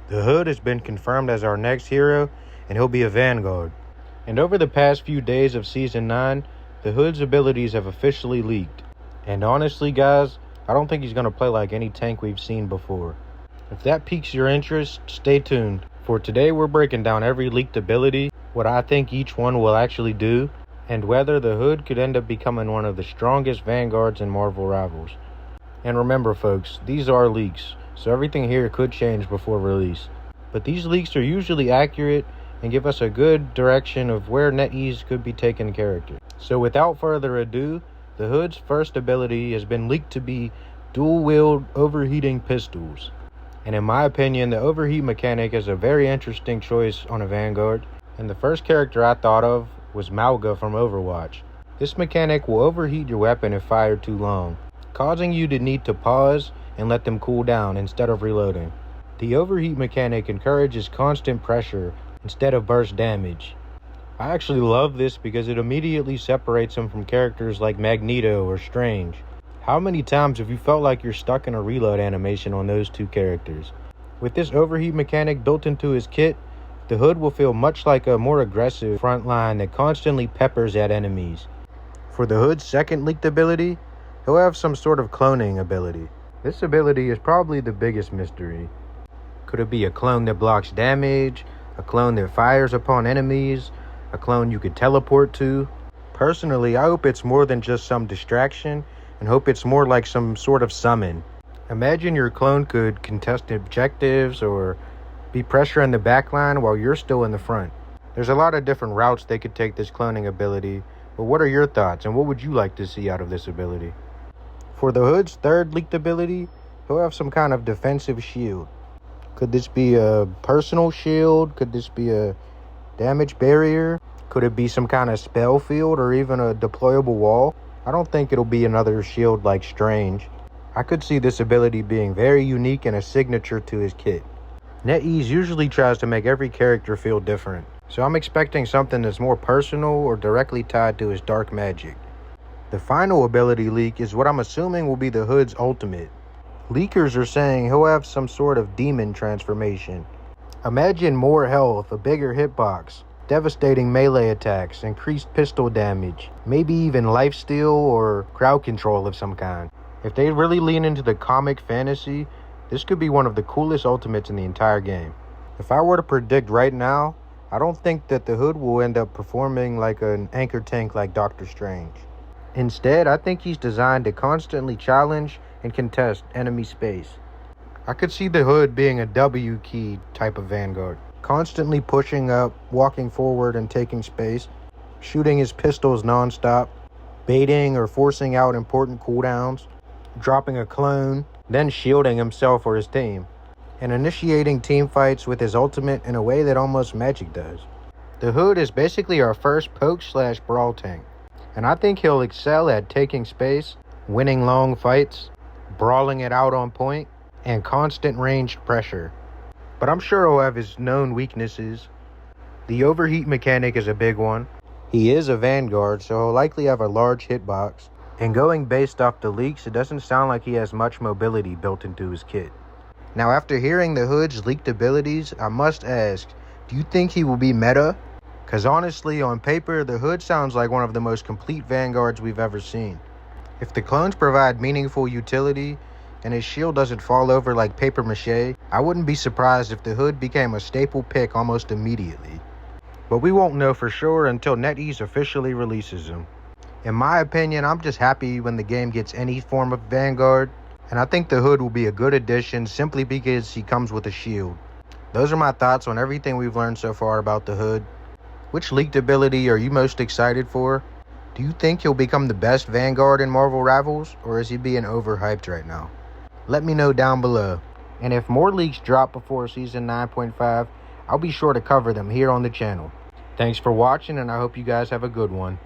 The Hood has been confirmed as our next hero, and he'll be a Vanguard. And over the past few days of Season 9, the Hood's abilities have officially leaked. And honestly, guys, I don't think he's going to play like any tank we've seen before. If that piques your interest, stay tuned. For today, we're breaking down every leaked ability, what I think each one will actually do, and whether the Hood could end up becoming one of the strongest Vanguards in Marvel Rivals. And remember, folks, these are leaks, so everything here could change before release. But these leaks are usually accurate and give us a good direction of where NetEase could be taking character. So without further ado, the Hood's first ability has been leaked to be dual-wield overheating pistols. And in my opinion, the overheat mechanic is a very interesting choice on a Vanguard. And the first character I thought of was Malga from Overwatch. This mechanic will overheat your weapon if fired too long, causing you to need to pause and let them cool down instead of reloading. The overheat mechanic encourages constant pressure instead of burst damage. I actually love this because it immediately separates him from characters like Magneto or Strange. How many times have you felt like you're stuck in a reload animation on those two characters? With this overheat mechanic built into his kit, the Hood will feel much like a more aggressive front line that constantly peppers at enemies. For the Hood's second leaked ability, he'll have some sort of cloning ability. This ability is probably the biggest mystery. Could it be a clone that blocks damage, a clone that fires upon enemies, a clone you could teleport to? Personally, I hope it's more than just some distraction, and hope it's more like some sort of summon. Imagine your clone could contest objectives or be pressure in the backline while you're still in the front. There's a lot of different routes they could take this cloning ability, but what are your thoughts and what would you like to see out of this ability? For the Hood's third leaked ability, he'll have some kind of defensive shield. Could this be a personal shield? Could this be a damage barrier? Could it be some kind of spell field or even a deployable wall? I don't think it'll be another shield like Strange. I could see this ability being very unique and a signature to his kit. NetEase usually tries to make every character feel different, so I'm expecting something that's more personal or directly tied to his dark magic. The final ability leak is what I'm assuming will be the Hood's ultimate. Leakers are saying he'll have some sort of demon transformation. Imagine more health, a bigger hitbox, devastating melee attacks, increased pistol damage, maybe even lifesteal or crowd control of some kind. If they really lean into the comic fantasy, this could be one of the coolest ultimates in the entire game. If I were to predict right now, I don't think that the Hood will end up performing like an anchor tank like Doctor Strange. Instead, I think he's designed to constantly challenge and contest enemy space. I could see the Hood being a W key type of Vanguard, constantly pushing up, walking forward and taking space, shooting his pistols non-stop, baiting or forcing out important cooldowns, dropping a clone, then shielding himself or his team, and initiating team fights with his ultimate in a way that almost Magic does. The Hood is basically our first poke/brawl tank, and I think he'll excel at taking space, winning long fights, brawling it out on point, and constant ranged pressure. But I'm sure he'll have his known weaknesses. The overheat mechanic is a big one. He is a Vanguard, so he'll likely have a large hitbox. And going based off the leaks, it doesn't sound like he has much mobility built into his kit. Now, after hearing the Hood's leaked abilities, I must ask, do you think he will be meta? Because honestly, on paper, the Hood sounds like one of the most complete Vanguards we've ever seen. If the clones provide meaningful utility, and his shield doesn't fall over like paper mache, I wouldn't be surprised if the Hood became a staple pick almost immediately. But we won't know for sure until NetEase officially releases him. In my opinion, I'm just happy when the game gets any form of Vanguard, and I think the Hood will be a good addition simply because he comes with a shield. Those are my thoughts on everything we've learned so far about the Hood. Which leaked ability are you most excited for? Do you think he'll become the best Vanguard in Marvel Rivals, or is he being overhyped right now? Let me know down below. And if more leaks drop before Season 9.5, I'll be sure to cover them here on the channel. Thanks for watching, and I hope you guys have a good one.